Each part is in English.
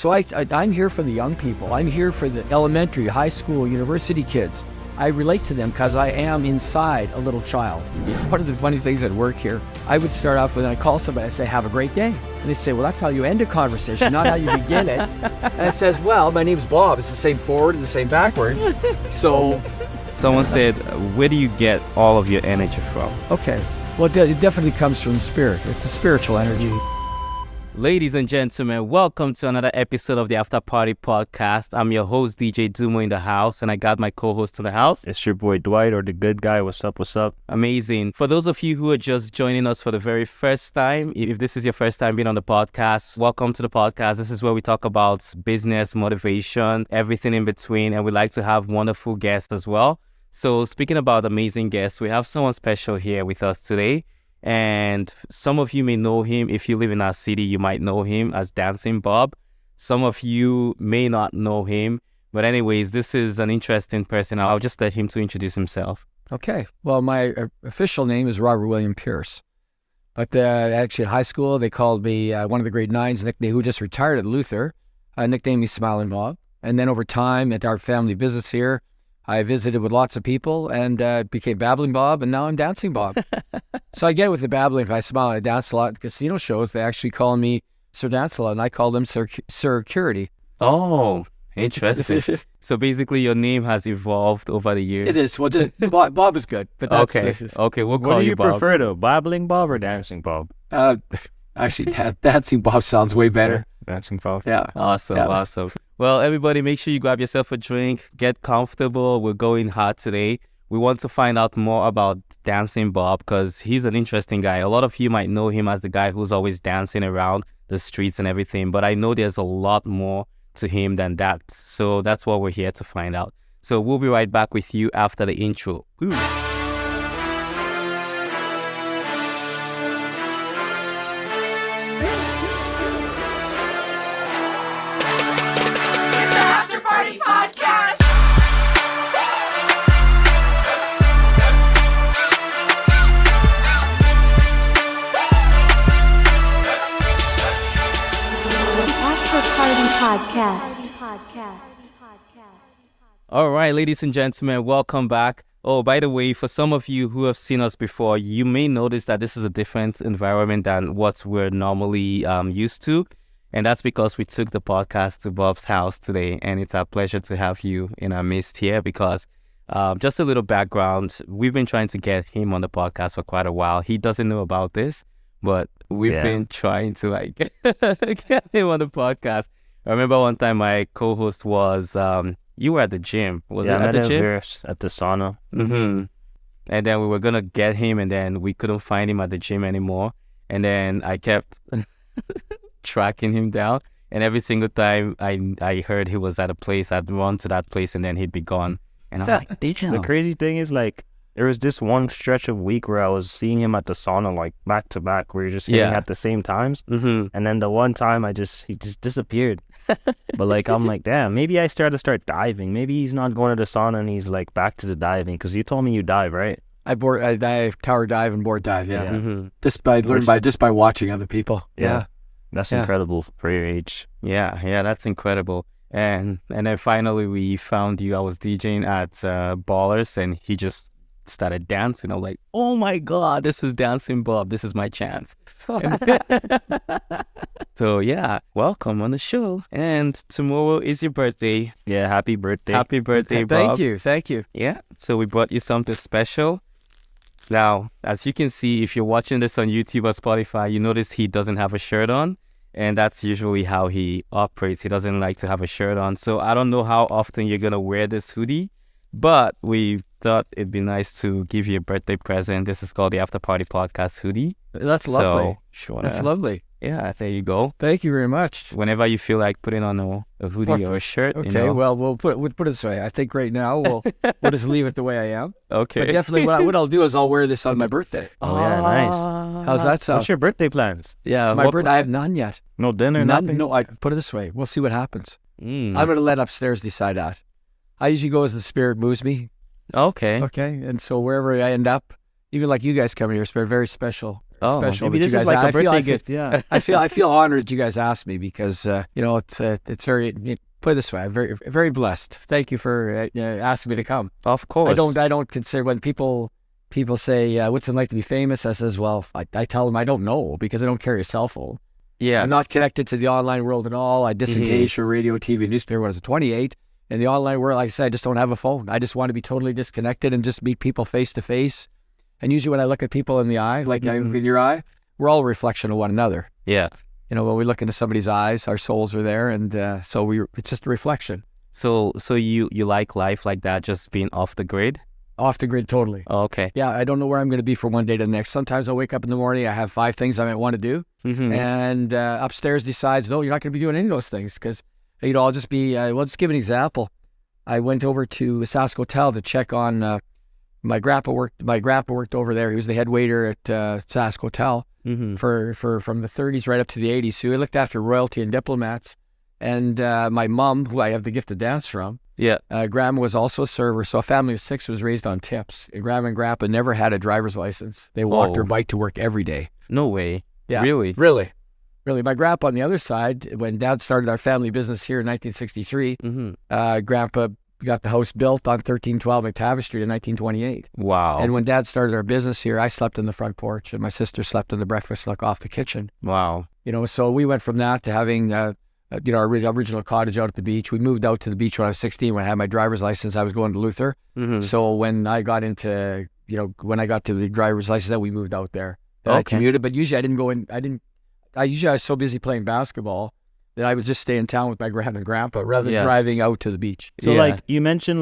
So I'm here for the young people. I'm here for the elementary, high school, university kids. I relate to them because I am inside a little child. One of the funny things at work here, I would start off when I call somebody, I say, have a great day. And they say, well, that's how you end a conversation, not how you begin it. And I says, well, my name's Bob. It's the same forward and the same backwards. So someone said, where do you get all of your energy from? Okay. Well, it definitely comes from the spirit. It's a spiritual energy. Ladies and gentlemen, welcome to another episode of the After Party Podcast. I'm your host, DJ Dumo, in the house, and I got my co-host in the house. It's your boy Dwight, or the good guy. What's up, what's up? Amazing. For those of you who are just joining us for the very first time, if this is your first time being on the podcast, welcome to the podcast. This is where we talk about business, motivation, everything in between, and we like to have wonderful guests as well. So speaking about amazing guests, we have someone special here with us today. And some of you may know him. If you live in our city, you might know him as Dancing Bob. Some of you may not know him. But anyways, this is an interesting person. I'll just let him to introduce himself. Okay. Well, my official name is Robert William Pierce. But actually at high school, they called me one of the grade 9s, who just retired at Luther, nicknamed me Smiling Bob. And then over time at our family business here, I visited with lots of people and became Babbling Bob, and now I'm Dancing Bob. So I get it with the babbling. If I smile, I dance a lot. At casino shows, they actually call me Sir Dance a lot, and I call them Sir Curity. Oh, interesting. So basically, your name has evolved over the years. It is. Well, just Bob is good. But that's, okay. We'll call What do you Bob. prefer, though? Babbling Bob or Dancing Bob? Actually, Dancing Bob sounds way better. Dancing Bob. Yeah. Awesome. Well, everybody, make sure you grab yourself a drink, get comfortable. We're going hard today. We want to find out more about Dancing Bob because he's an interesting guy. A lot of you might know him as the guy who's always dancing around the streets and everything, but I know there's a lot more to him than that. So that's what we're here to find out. So we'll be right back with you after the intro. Ooh. Podcast. All right, ladies and gentlemen, welcome back. Oh, by the way, for some of you who have seen us before, you may notice that this is a different environment than what we're normally used to. And that's because we took the podcast to Bob's house today, and it's our pleasure to have you in our midst here because just a little background, we've been trying to get him on the podcast for quite a while. He doesn't know about this, but we've been trying to get him on the podcast. I remember one time my co-host was, you were at the gym. Was it at the gym? At the sauna. Mm-hmm. And then we were going to get him, and then we couldn't find him at the gym anymore. And then I kept tracking him down, and every single time I heard he was at a place, I'd run to that place and then he'd be gone. And I'm like, the crazy thing is, like, there was this one stretch of week where I was seeing him at the sauna, like, back to back, where you're just hitting at the same times. Mm-hmm. And then the one time he just disappeared. But like, I'm like, damn, maybe I start diving. Maybe he's not going to the sauna and he's like back to the diving, because you told me you dive, right? I dive, tower dive, and board dive. Yeah. Mm-hmm. Just by watching other people. Yeah. That's incredible for your age. Yeah, that's incredible. And then finally we found you. I was DJing at Ballers, and he just started dancing. I was like, oh my God, this is Dancing Bob. This is my chance. So yeah, welcome on the show. And tomorrow is your birthday. Yeah, happy birthday. Happy birthday, Bob. Thank you. Yeah, so we brought you something special. Now, as you can see, if you're watching this on YouTube or Spotify, you notice he doesn't have a shirt on. And that's usually how he operates. He doesn't like to have a shirt on. So I don't know how often you're going to wear this hoodie, but we thought it'd be nice to give you a birthday present. This is called the After Party Podcast hoodie. That's lovely. So, that's lovely. Yeah, there you go. Thank you very much. Whenever you feel like putting on a hoodie or a shirt. Okay, well, we'll put it this way. I think right now we'll just leave it the way I am. Okay. But definitely what I'll do is I'll wear this on my birthday. Oh, yeah, nice. How's that sound? What's your birthday plans? Yeah, My birthday, I have none yet. No dinner, nothing? No, I put it this way. We'll see what happens. Mm. I'm going to let upstairs decide that. I usually go as the spirit moves me. Okay. Okay, and so wherever I end up, even like you guys coming here, it's very special. Oh, special. maybe that this you is guys like a I feel- birthday I feel- gift. Yeah. I feel honored that you guys asked me because it's very put it this way. I'm very very blessed. Thank you for asking me to come. Of course. I don't consider when people say what's it like to be famous. I says, well, I tell them I don't know because I don't carry a cell phone. Yeah. I'm not connected to the online world at all. I disengaged from radio, TV, newspaper when I was 28. In the online world, like I said, I just don't have a phone. I just want to be totally disconnected and just meet people face to face. And usually when I look at people in the eye, like in your eye, we're all a reflection of one another. Yeah. You know, when we look into somebody's eyes, our souls are there. And it's just a reflection. So you like life like that, just being off the grid? Off the grid, totally. Oh, okay. Yeah, I don't know where I'm going to be from one day to the next. Sometimes I'll wake up in the morning, I have 5 things I might want to do. And upstairs decides, no, you're not going to be doing any of those things because, I'll just be, well, just give an example. I went over to Sask Hotel to check on my grandpa worked over there. He was the head waiter at Sask Hotel for from the 30s right up to the 80s. So he looked after royalty and diplomats. And my mom, who I have the gift of dance from, grandma was also a server. So a family of 6 was raised on tips. And grandma and grandpa never had a driver's license. They walked their bike to work every day. No way. Yeah. Really? Really. My grandpa on the other side, when Dad started our family business here in 1963, Grandpa got the house built on 1312 McTavish Street in 1928. Wow. And when Dad started our business here, I slept in the front porch and my sister slept in the breakfast nook off the kitchen. Wow. So we went from that to having, our original cottage out at the beach. We moved out to the beach when I was 16. When I had my driver's license, I was going to Luther. So when I got into, when I got to the driver's license, then we moved out there. Then I commuted, but usually I didn't go in. I was so busy playing basketball that I would just stay in town with my grandma and grandpa rather than driving out to the beach. So like you mentioned,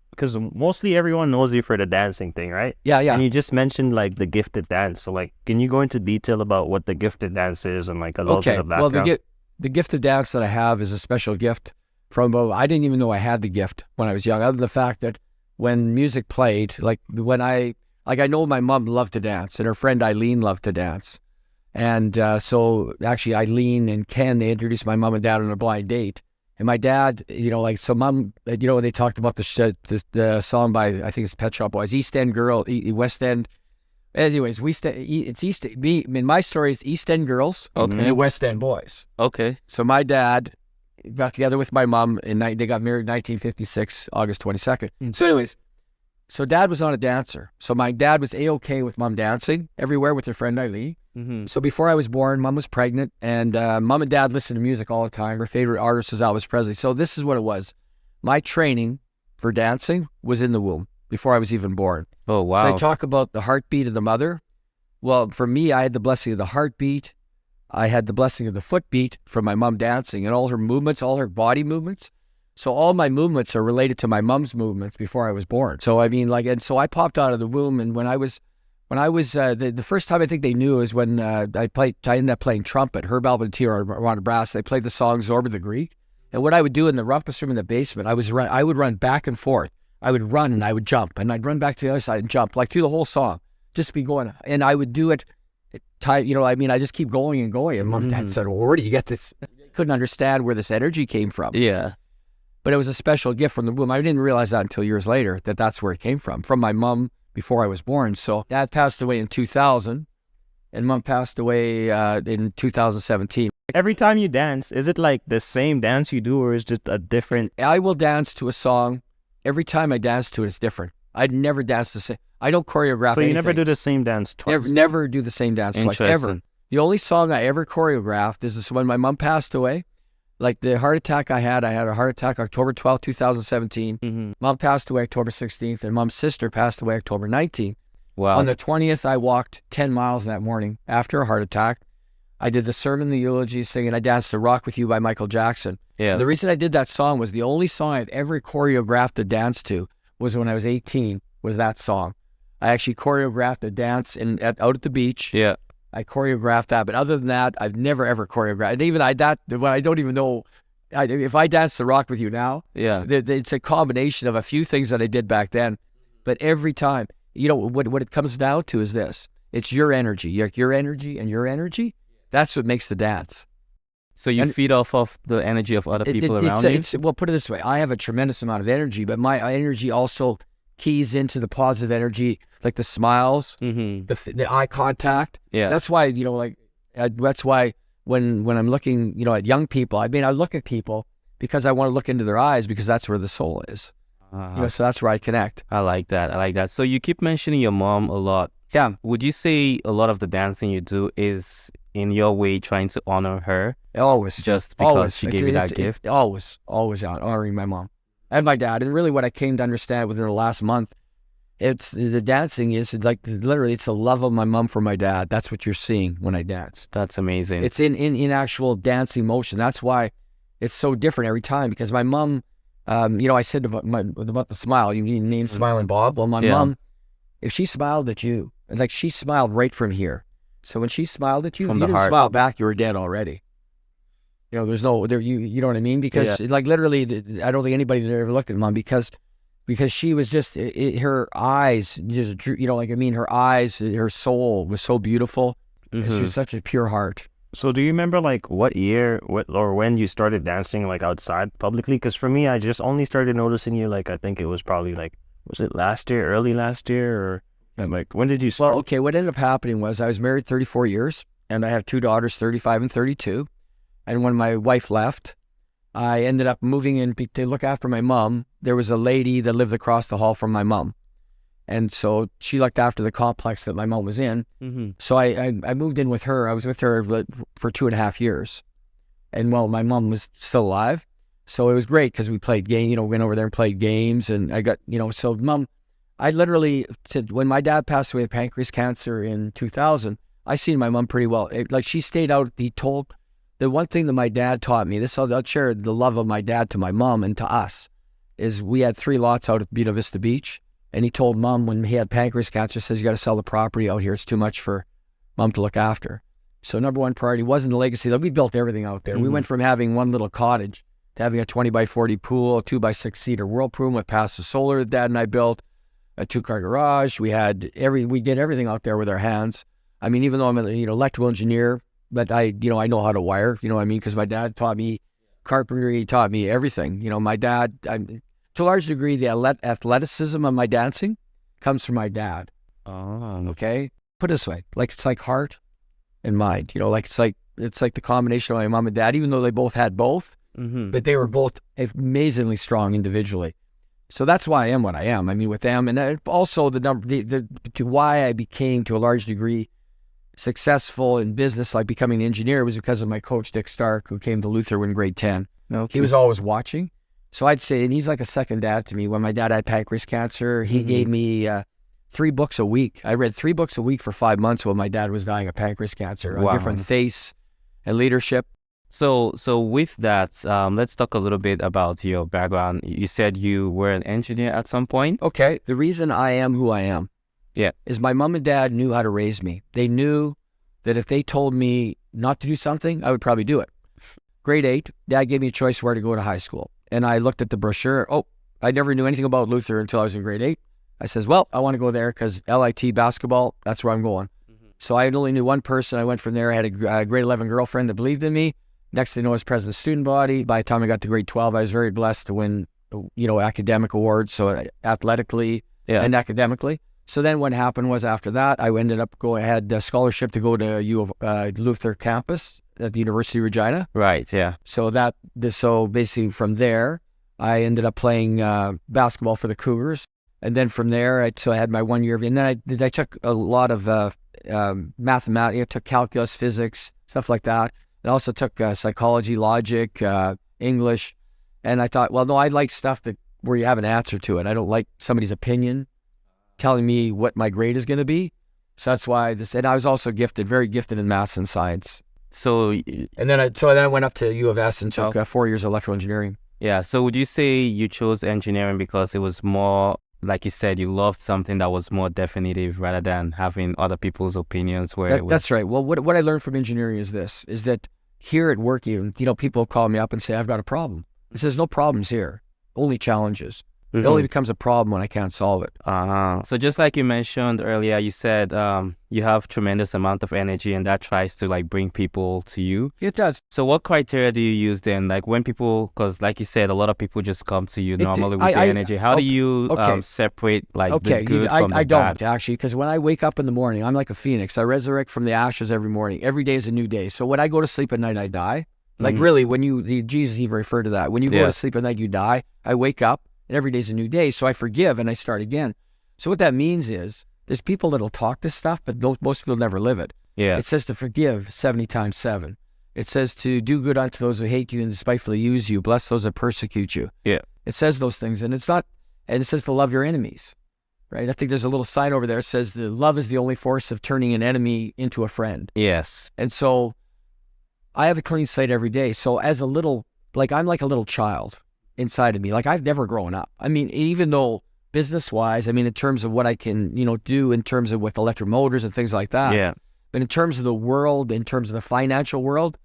because mostly everyone knows you for the dancing thing, right? Yeah. And you just mentioned like the gifted dance. So like, can you go into detail about what the gifted dance is and like a little bit of background? Well, the gifted dance that I have is a special gift from, I didn't even know I had the gift when I was young, other than the fact that when music played, I know my mom loved to dance and her friend Eileen loved to dance. And so actually Eileen and Ken, they introduced my mom and dad on a blind date. And my dad, so mom, when they talked about the song by, I think it's Pet Shop Boys, East End Girl, West End. Anyways, it's East, in my story, it's East End Girls and West End Boys. Okay. So my dad got together with my mom, and they got married in 1956, August 22nd. So anyways, so Dad was not a dancer. So my dad was A-okay with Mom dancing everywhere with her friend Eileen. So before I was born, Mom was pregnant, and Mom and Dad listened to music all the time. Her favorite artist was Elvis Presley. So this is what it was. My training for dancing was in the womb before I was even born. Oh, wow. So I talk about the heartbeat of the mother. Well, for me, I had the blessing of the heartbeat. I had the blessing of the footbeat from my mom dancing and all her movements, all her body movements. So all my movements are related to my mom's movements before I was born. So I mean, and so I popped out of the womb, and when I was the first time I think they knew is when I ended up playing trumpet. Herb Alvin and Tia were on brass. They played the song Zorba the Greek. And what I would do in the rumpus room in the basement, I would run back and forth. I would run and I would jump, and I'd run back to the other side and jump, like through the whole song, just be going. And I would do it, I just keep going and going. And Mom and Dad said, well, where do you get this? I couldn't understand where this energy came from. Yeah. But it was a special gift from the womb. I didn't realize that until years later, that that's where it came from my mom before I was born. So Dad passed away in 2000, and Mom passed away in 2017. Every time you dance, is it like the same dance you do, or is it just a different? I will dance to a song. Every time I dance to it, it's different. I'd never dance the same. I don't choreograph So you anything. never do the same dance twice? Never do the same dance twice, ever. The only song I ever choreographed is this when my mom passed away. Like the heart attack I had a heart attack October 12th, 2017. Mom passed away October 16th, and Mom's sister passed away October 19th. Wow. On the 20th, I walked 10 miles that morning after a heart attack. I did the sermon, the eulogy, singing. I danced to Rock With You by Michael Jackson. Yeah. And the reason I did that song was the only song I've ever choreographed a dance to was when I was 18, was that song. I actually choreographed a dance out at the beach. Yeah. I choreographed that, but other than that, I've never ever choreographed. And even I don't even know if I dance the Rock With You now. Yeah, it's a combination of a few things that I did back then. But every time, what it comes down to is this: it's your energy, your energy, and your energy. That's what makes the dance. So you feed off of the energy of other people around you. Well, put it this way: I have a tremendous amount of energy, but my energy also keys into the positive energy, like the smiles, the eye contact. Yeah. That's why, that's why when I'm looking, at young people, I look at people because I want to look into their eyes because that's where the soul is. So that's where I connect. I like that. So you keep mentioning your mom a lot. Yeah. Would you say a lot of the dancing you do is in your way trying to honor her? Always. Just because she gave you that gift? Always honoring my mom and my dad. And really what I came to understand within the last month, it's the dancing is like literally it's the love of my mom for my dad. That's what you're seeing when I dance. That's amazing. It's in actual dancing motion. That's why it's so different every time because my mom, I said about the smile, you named Smiling Bob. Well, my mom, if she smiled at you, like she smiled right from here. So when she smiled at you, if you didn't smile back, you were dead already. There's no there. You know what I mean? Because like literally, I don't think anybody ever looked at mom because she was just her eyes just her eyes, her soul was so beautiful. She was such a pure heart. So do you remember like what year, or when you started dancing like outside publicly? Because for me, I just only started noticing you like I think it was probably like was it early last year, or like when did you start? Well, okay, what ended up happening was I was married 34 years and I have 2 daughters, 35 and 32. And when my wife left, I ended up moving in to look after my mom. There was a lady that lived across the hall from my mom. And so she looked after the complex that my mom was in. So I moved in with her. I was with her for 2.5 years. And well, my mom was still alive. So it was great because we played games, went over there and played games. And I got, so mom, I literally said, when my dad passed away of pancreas cancer in 2000, I seen my mom pretty well. Like she stayed out, the one thing that my dad taught me, I'll share the love of my dad to my mom and to us, is we had 3 lots out at Buena Vista Beach. And he told mom when he had pancreas cancer, says, you got to sell the property out here. It's too much for mom to look after. So number one priority wasn't the legacy. We built everything out there. We went from having one little cottage to having a 20 by 40 pool, a 2 by 6 seater whirlpool with passive solar that dad and I built, a 2-car garage. We did everything out there with our hands. I mean, even though I'm an electrical engineer, but I know how to wire, because my dad taught me carpentry, he taught me everything. My dad, to a large degree, the athleticism of my dancing comes from my dad. Oh, okay. Put it this way, like it's like heart and mind. It's like the combination of my mom and dad. Even though they both had both, but they were both amazingly strong individually. So that's why I am what I am. I mean, with them, and also to why I became to a large degree successful in business, like becoming an engineer, was because of my coach Dick Stark, who came to Luther in grade 10. Okay. He was always watching. So I'd say, and he's like a second dad to me. When my dad had pancreas cancer, he gave me 3 books a week. I read 3 books a week for 5 months while my dad was dying of pancreas cancer on different faiths and leadership. So with that, let's talk a little bit about your background. You said you were an engineer at some point. Okay. The reason I am who I am is my mom and dad knew how to raise me. They knew that if they told me not to do something, I would probably do it. Grade 8, dad gave me a choice where to go to high school. And I looked at the brochure. Oh, I never knew anything about Luther until I was in grade 8. I says, well, I want to go there because LIT basketball, that's where I'm going. So I only knew one person. I went from there. I had a grade 11 girlfriend that believed in me. Next thing I know, I was president of the student body. By the time I got to grade 12, I was very blessed to win, academic awards. So athletically and academically. So then what happened was after that, I ended up I had a scholarship to go to Luther campus at the University of Regina. Right, yeah. So basically from there, I ended up playing basketball for the Cougars. And then from there, I had my 1 year, and then I took a lot of mathematics, I took calculus, physics, stuff like that. I also took psychology, logic, English. And I thought, well, no, I like stuff where you have an answer to it. I don't like somebody's opinion telling me what my grade is going to be. So that's why and I was also very gifted in math and science. So then I went up to U of S and took 4 years of electrical engineering. Yeah. So would you say you chose engineering because it was more, like you said, you loved something that was more definitive rather than having other people's opinions? That's right. Well, what I learned from engineering is that here at work, even people call me up and say, I've got a problem. It says no problems here, only challenges. It only becomes a problem when I can't solve it. So just like you mentioned earlier, you said you have tremendous amount of energy and that tries to like bring people to you. It does. So what criteria do you use then? Like when people, because like you said, a lot of people just come to you normally with their energy. How do you separate like the good from the I don't bad? actually, because when I wake up in the morning, I'm like a phoenix. I resurrect from the ashes every morning. Every day is a new day. So when I go to sleep at night, I die. Like really, when Jesus even referred to that. When you go to sleep at night, you die. I wake up. And every day's a new day, so I forgive and I start again. So what that means is there's people that'll talk this stuff, but most people never live it. Yeah. It says to forgive 70 times 7. It says to do good unto those who hate you and despitefully use you, bless those that persecute you. Yeah. It says those things, and it says to love your enemies, right? I think there's a little sign over there that says the love is the only force of turning an enemy into a friend. Yes. And so I have a clean slate every day. So I'm like a little child inside of me. Like I've never grown up. I mean, even though business-wise, I mean, in terms of what I can, do in terms of with electric motors and things like that. Yeah. But in terms of the world, in terms of the financial world,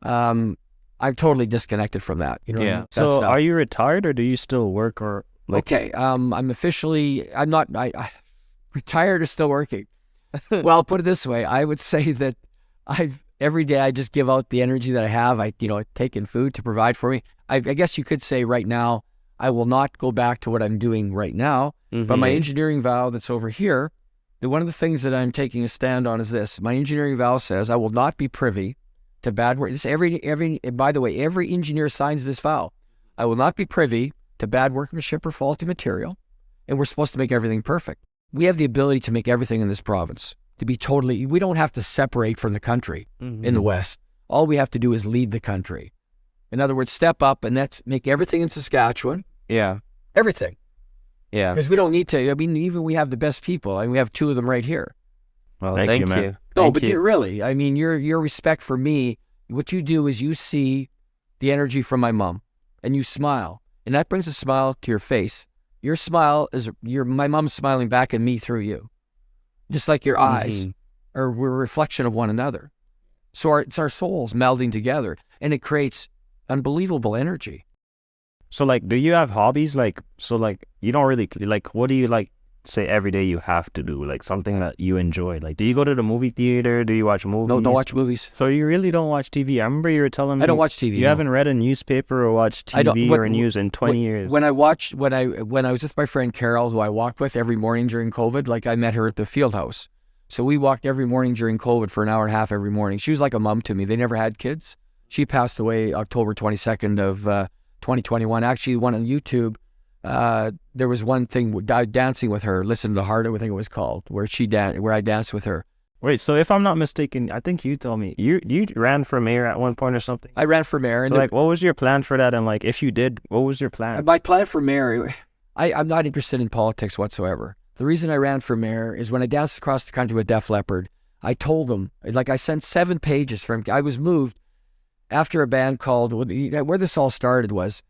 I'm totally disconnected from that. You know what I mean? So are you retired or do you still work or like? Okay. I'm not, retired or still working. Well, I'll put it this way. I would say that every day I just give out the energy that I have. I take in food to provide for me. I guess you could say right now, I will not go back to what I'm doing right now, but my engineering vow that's over here, one of the things that I'm taking a stand on is this. My engineering vow says I will not be privy to bad work. By the way, every engineer signs this vow. I will not be privy to bad workmanship or faulty material, and we're supposed to make everything perfect. We have the ability to make everything in this province. We don't have to separate from the country in the West. All we have to do is lead the country. In other words, step up and make everything in Saskatchewan. Yeah. Everything. Yeah. Because we don't need to. I mean, even we have the best people, and we have 2 of them right here. Well, Thank you, man. No, but really, I mean, your respect for me, what you do is you see the energy from my mom, and you smile, and that brings a smile to your face. Your smile is my mom's smiling back at me through you. Just like your eyes we're a reflection of one another. So it's our souls melding together, and it creates unbelievable energy. So like, do you have hobbies? Like, so like, you don't really like, what do you like say every day you have to do? Like something that you enjoy? Like, do you go to the movie theater? Do you watch movies? No, don't watch movies. So you really don't watch TV? I remember you were telling me I don't watch TV. You haven't read a newspaper or watched TV or news in 20 years. When I was with my friend Carol, who I walked with every morning during COVID, like I met her at the field house. So we walked every morning during COVID for an hour and a half every morning. She was like a mom to me. They never had kids. She passed away October 22nd of 2021. Actually, one on YouTube, there was one thing, dancing with her, Listen to the Heart, I think it was called, where I danced with her. Wait, so if I'm not mistaken, I think you told me, you ran for mayor at one point or something? I ran for mayor. So like, what was your plan for that? And like, if you did, what was your plan? My plan for mayor, I'm not interested in politics whatsoever. The reason I ran for mayor is when I danced across the country with Def Leppard, I told them, like I sent 7 pages I was moved after a band called, where this all started was,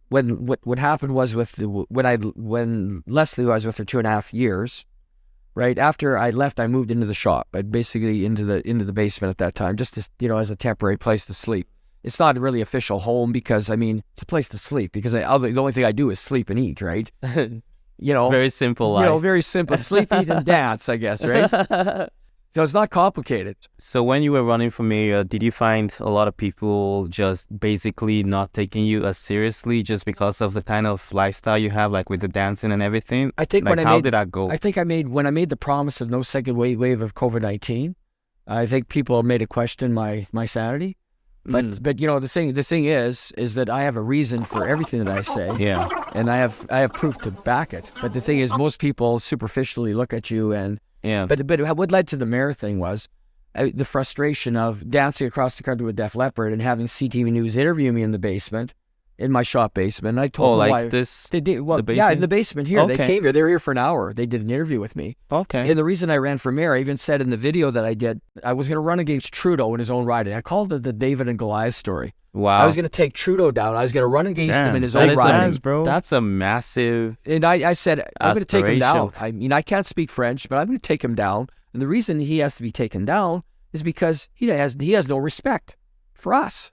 what happened was when Leslie, who I was with for 2.5 years, right after I left, I moved into the shop. I basically into the basement at that time, just to, as a temporary place to sleep. It's not a really official home because it's a place to sleep because the only thing I do is sleep and eat, right? Very simple life. Very simple. Sleep, eat, and dance, I guess, right? So it's not complicated. So when you were running for mayor, did you find a lot of people just basically not taking you as seriously just because of the kind of lifestyle you have, like with the dancing and everything? I think how did that go? I think when I made the promise of no second wave of COVID-19, I think people made a question my sanity. But the thing is that I have a reason for everything that I say. Yeah. And I have proof to back it. But the thing is, most people superficially look at you and yeah. But what led to the mayor thing was the frustration of dancing across the country with Def Leppard and having CTV News interview me in the basement, in my shop basement. And I told them why. This? They did, the basement? Yeah, in the basement here. Okay. They came here. They were here for an hour. They did an interview with me. Okay. And the reason I ran for mayor, I even said in the video that I did, I was going to run against Trudeau in his own riding. I called it the David and Goliath story. Wow. I was going to take Trudeau down. I was going to run against him in his own riding. Bro. That's a massive And I said, I'm going to take him down. aspiration. I can't speak French, but I'm going to take him down. And the reason he has to be taken down is because he has no respect for us.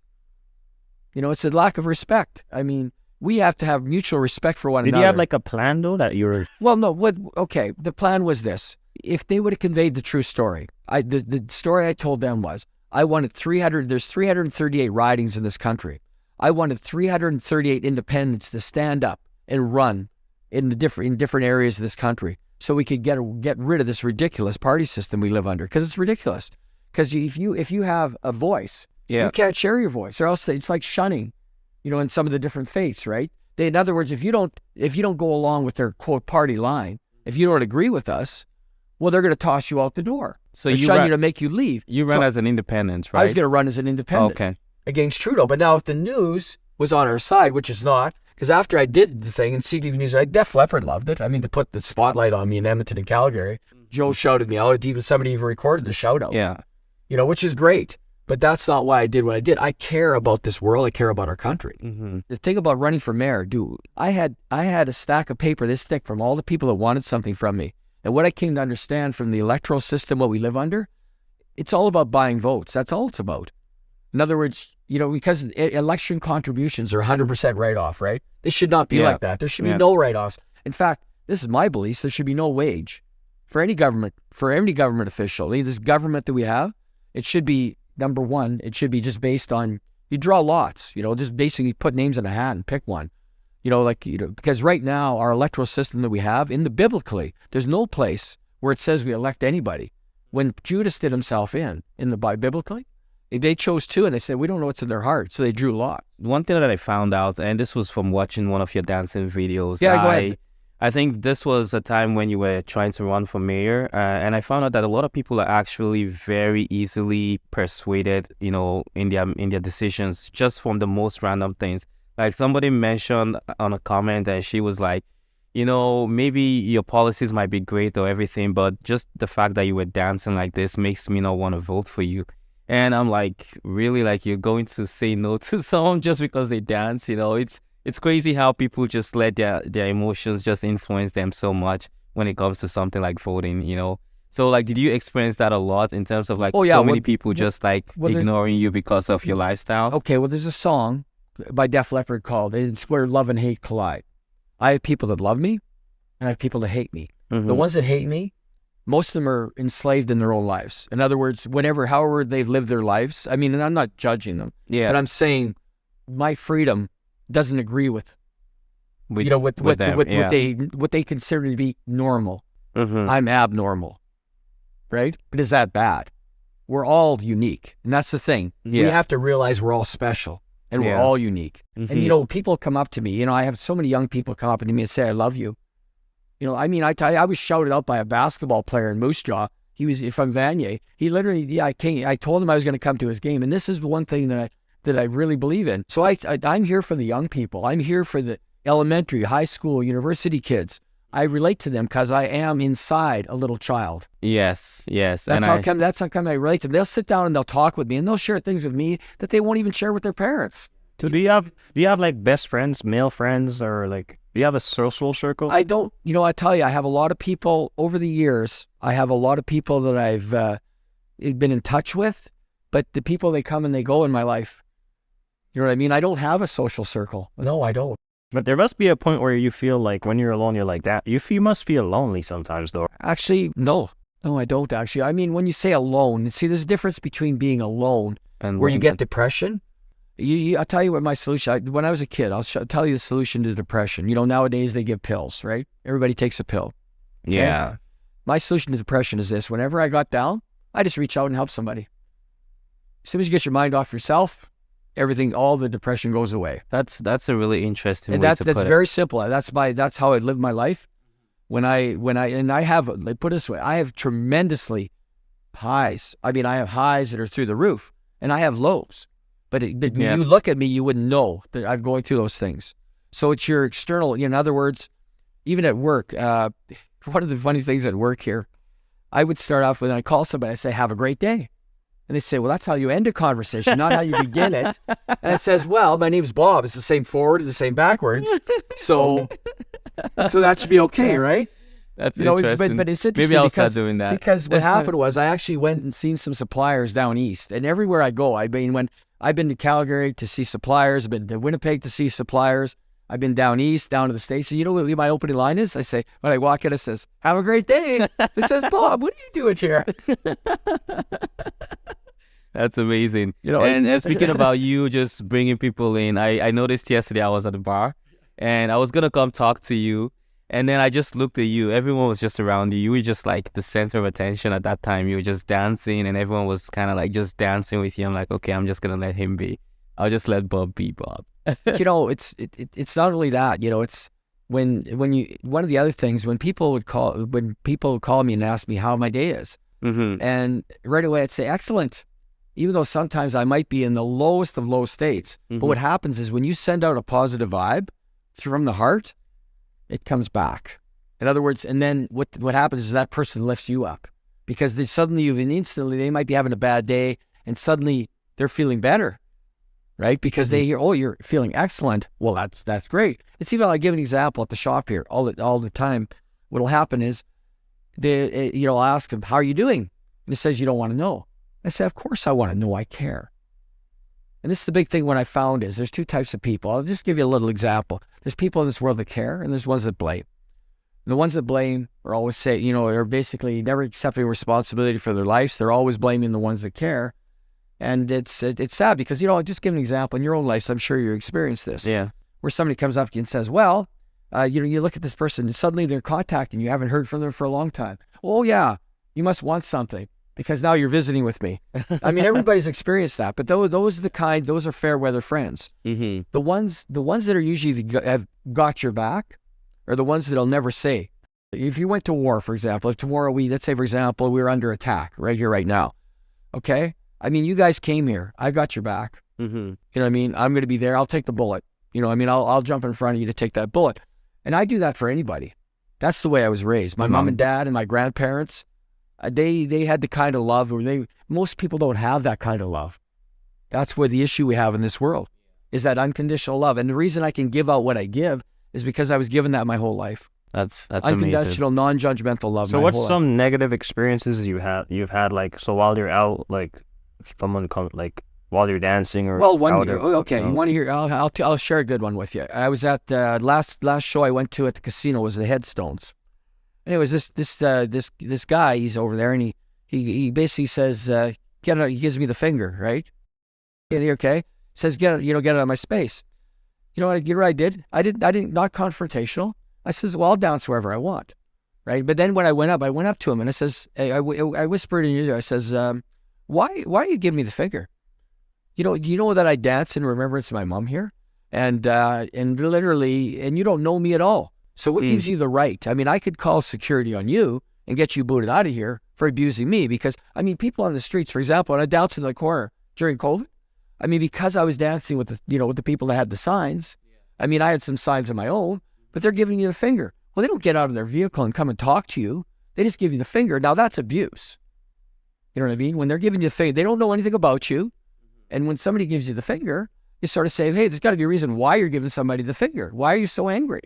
It's a lack of respect. we have to have mutual respect for one Did another. you have like a plan though that you were? Well, no. Okay, the plan was this. If they would have conveyed the true story, the story I told them was, I wanted 300. There's 338 ridings in this country. I wanted 338 independents to stand up and run in different areas of this country, so we could get rid of this ridiculous party system we live under, because it's ridiculous. Because if you have a voice, you can't share your voice, or else it's like shunning, in some of the different faiths, right? In other words, if you don't go along with their quote party line, if you don't agree with us, well, they're going to toss you out the door. So you shun you to make you leave. You run as an independent, right? I was going to run as an independent against Trudeau. But now if the news was on our side, which is not, because after I did the thing and CTV News, Def Leppard loved it. I mean, to put the spotlight on me in Edmonton and Calgary, Joe shouted me out. Somebody even recorded the shout out. Yeah. Which is great. But that's not why I did what I did. I care about this world. I care about our country. Mm-hmm. The thing about running for mayor, dude, I had a stack of paper this thick from all the people that wanted something from me. And what I came to understand from the electoral system, what we live under, it's all about buying votes. That's all it's about. In other words, because election contributions are 100% write-off, right? They should not be like that. There should be no write-offs. In fact, this is my belief, there should be no wage for any government official. This government that we have, it should be, number one, it should be just based on, you draw lots, just basically put names in a hat and pick one. Because right now, our electoral system that we have, biblically, there's no place where it says we elect anybody. When Judas did himself biblically, they chose two, and they said, we don't know what's in their heart, so they drew lots. One thing that I found out, and this was from watching one of your dancing videos. Yeah, go ahead. I think this was a time when you were trying to run for mayor, and I found out that a lot of people are actually very easily persuaded, in their decisions, just from the most random things. Like somebody mentioned on a comment, and she was like, maybe your policies might be great or everything, but just the fact that you were dancing like this makes me not want to vote for you. And I'm like, really? Like, you're going to say no to someone just because they dance? It's crazy how people just let their emotions just influence them so much when it comes to something like voting, So, like, did you experience that a lot in terms of, like, so many people just, like, ignoring you because of your lifestyle? Okay, well, there's a song by Def Leppard called It's Where Love and Hate Collide. I have people that love me, and I have people that hate me. Mm-hmm. The ones that hate me, most of them are enslaved in their own lives. In other words, however they've lived their lives, I mean, and I'm not judging them, but I'm saying my freedom doesn't agree with what they consider to be normal. Mm-hmm. I'm abnormal, right? But is that bad? We're all unique, and that's the thing. We have to realize we're all special, and we're all unique. Mm-hmm. And people come up to me. I have so many young people come up to me and say, "I love you." I was shouted out by a basketball player in Moose Jaw. He was from Vanier. He literally, I told him I was going to come to his game, and this is the one thing that I really believe in. So I'm here for the young people. I'm here for the elementary, high school, university kids. I relate to them because I am inside a little child. Yes. That's how come I relate to them. They'll sit down and they'll talk with me, and they'll share things with me that they won't even share with their parents. So do you have like best friends, male friends, or like do you have a social circle? I don't. I tell you, I have a lot of people over the years. I have a lot of people that I've been in touch with, but the people, they come and they go in my life. You know what I mean? I don't have a social circle. No, I don't. But there must be a point where you feel like when you're alone, you're like that. You must feel lonely sometimes, though. Actually, no. No, I don't actually. I mean, when you say alone, see, there's a difference between being alone and where you get depression. I'll tell you what my solution, when I was a kid, I'll tell you the solution to depression. Nowadays they give pills, right? Everybody takes a pill. Okay? Yeah. My solution to depression is this. Whenever I got down, I just reach out and help somebody. As soon as you get your mind off yourself, all the depression goes away. That's a really interesting and way to put it. That's very simple. That's how I live my life. I have tremendously highs. I mean, I have highs that are through the roof, and I have lows. But you look at me, you wouldn't know that I'm going through those things. So it's your external. In other words, even at work, one of the funny things at work here, I would start off when I call somebody, I say, "Have a great day." And they say, "Well, that's how you end a conversation, not how you begin it." And I says, "Well, my name's Bob. It's the same forward and the same backwards. So that should be okay, right?" That's interesting. But it's interesting. Maybe I'll start doing that. Because what happened was I actually went and seen some suppliers down east. And everywhere I go, when I've been to Calgary to see suppliers, I've been to Winnipeg to see suppliers, I've been down east, down to the States. And you know what my opening line is? I say, when I walk in, it says, have a great day. It says, Bob, what are you doing here? That's amazing. You know, and speaking about you just bringing people in, I noticed yesterday I was at the bar and I was going to come talk to you. And then I just looked at you. Everyone was just around you. You were just like the center of attention at that time. You were just dancing and everyone was kind of like just dancing with you. I'm like, okay, I'm just going to let him be. I'll just let Bob be Bob. You know, it's not only that, you know, it's when you, one of the other things, when people would call me and ask me how my day is, and right away I'd say, excellent. Even though sometimes I might be in the lowest of low states. But what happens is when you send out a positive vibe from the heart, it comes back. In other words, and then what happens is that person lifts you up because instantly they might be having a bad day and suddenly they're feeling better, right? Because they hear, oh, you're feeling excellent. Well, that's great. It's even, I give an example at the shop here all the time. What'll happen is, I'll ask them, how are you doing? And it says, you don't want to know. I say, of course I want to know, I care. And this is the big thing what I found is there's two types of people. I'll just give you a little example. There's people in this world that care and there's ones that blame. And the ones that blame are always are basically never accepting responsibility for their lives. They're always blaming the ones that care. And it's sad because, I'll just give an example in your own life. So I'm sure you experienced this. Yeah. Where somebody comes up to you and says, well, you look at this person and suddenly they're contacting you. You haven't heard from them for a long time. Oh yeah, you must want something. Because now you're visiting with me. I mean, everybody's experienced that, but those are fair weather friends. The ones that are usually have got your back are the ones that'll never say. If you went to war, for example, if tomorrow let's say, for example, we're under attack right here, right now. Okay? I mean, you guys came here. I got your back. You know what I mean? I'm going to be there. I'll take the bullet. You know what I mean? I'll jump in front of you to take that bullet. And I do that for anybody. That's the way I was raised. My mom and dad and my grandparents, they had the kind of love most people don't have that kind of love. That's where the issue we have in this world is that unconditional love. And the reason I can give out what I give is because I was given that my whole life. That's unconditional, amazing. Non-judgmental love. So what's some negative experiences you've had like, so while you're out, like someone come like while you're dancing or you want to hear, I'll share a good one with you. I was at last show I went to at the casino was the Headstones. Anyways, this guy, he's over there, and he basically says, he gives me the finger, right? Okay, says, get it out of my space. You know what I did? I didn't, not confrontational. I says, well, I'll dance wherever I want, right? But then when I went up to him, and I says, I whispered in his ear, I says, why are you giving me the finger? Do you know that I dance in remembrance of my mom here? And literally, and you don't know me at all. So what gives you the right? I mean, I could call security on you and get you booted out of here for abusing me because, I mean, people on the streets, for example, and I danced in the corner during COVID. I mean, because I was dancing with the people that had the signs. I mean, I had some signs of my own, but they're giving you the finger. Well, they don't get out of their vehicle and come and talk to you. They just give you the finger. Now that's abuse. You know what I mean? When they're giving you the finger, they don't know anything about you. And when somebody gives you the finger, you sort of say, hey, there's got to be a reason why you're giving somebody the finger. Why are you so angry?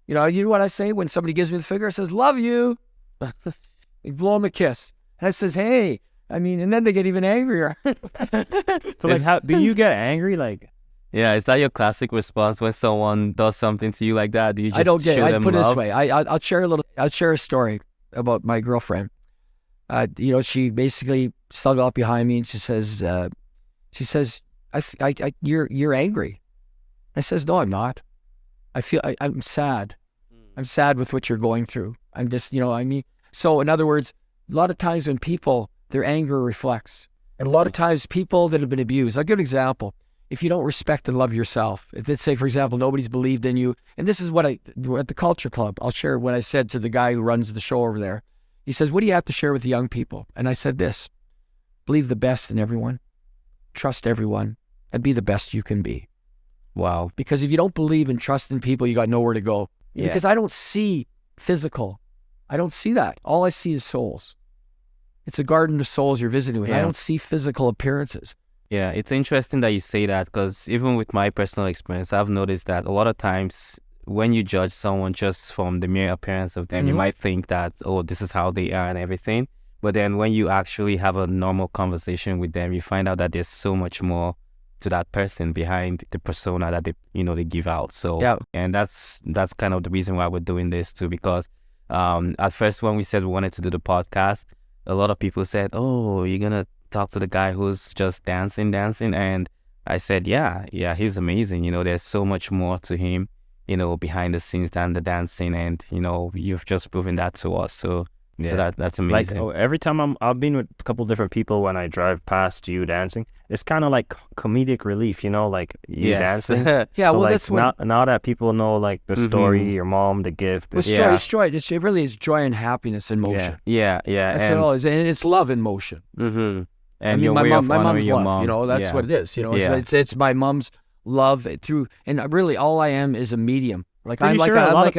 You know what I say when somebody gives me the finger? I says, love you. They blow them a kiss. And I says, hey, I mean, and then they get even angrier. So like, how do you get angry? Like, yeah, is that your classic response when someone does something to you like that? Do you just I don't get it. show I them put it love? this way. I'll share a story about my girlfriend. She basically snuggled up behind me and she says, you're angry. I says, no, I'm not. I'm sad. I'm sad with what you're going through. I'm just, so in other words, a lot of times when people, their anger reflects. And a lot of times people that have been abused, I'll give an example. If you don't respect and love yourself, if let's say, for example, nobody's believed in you, and this is what at the Culture Club, I'll share what I said to the guy who runs the show over there. He says, what do you have to share with the young people? And I said this, believe the best in everyone, trust everyone, and be the best you can be. Wow. Because if you don't believe and trust in people, you got nowhere to go. Yeah. Because I don't see physical. I don't see that. All I see is souls. It's a garden of souls you're visiting with. Yeah. I don't see physical appearances. Yeah, it's interesting that you say that because even with my personal experience, I've noticed that a lot of times when you judge someone just from the mere appearance of them, you might think that, oh, this is how they are and everything. But then when you actually have a normal conversation with them, you find out that there's so much more to that person behind the persona that they give out. So Yeah. and that's kind of the reason why we're doing this too, because at first when we said we wanted to do the podcast, a lot of people said, "Oh, you're gonna talk to the guy who's just dancing," and I said, yeah, he's amazing. There's so much more to him, behind the scenes than the dancing, and you've just proven that to us. So that's Like amazing. every time I've been with a couple different people when I drive past you dancing, it's kind of like comedic relief, like you Yes. dancing. Yeah, So well, like that's what now that people know like the story, your mom, the gift. it's it's- joy. Yeah. It's joy. It really is joy and happiness in motion. yeah, That's what it all is, and it's love in motion. Mm-hmm. I And mean, your my way mom, of my honoring mom's your love. mom. That's yeah. what it is. Yeah. It's my mom's love through, and really all I am is a medium. Like I'm Pretty like sure a lot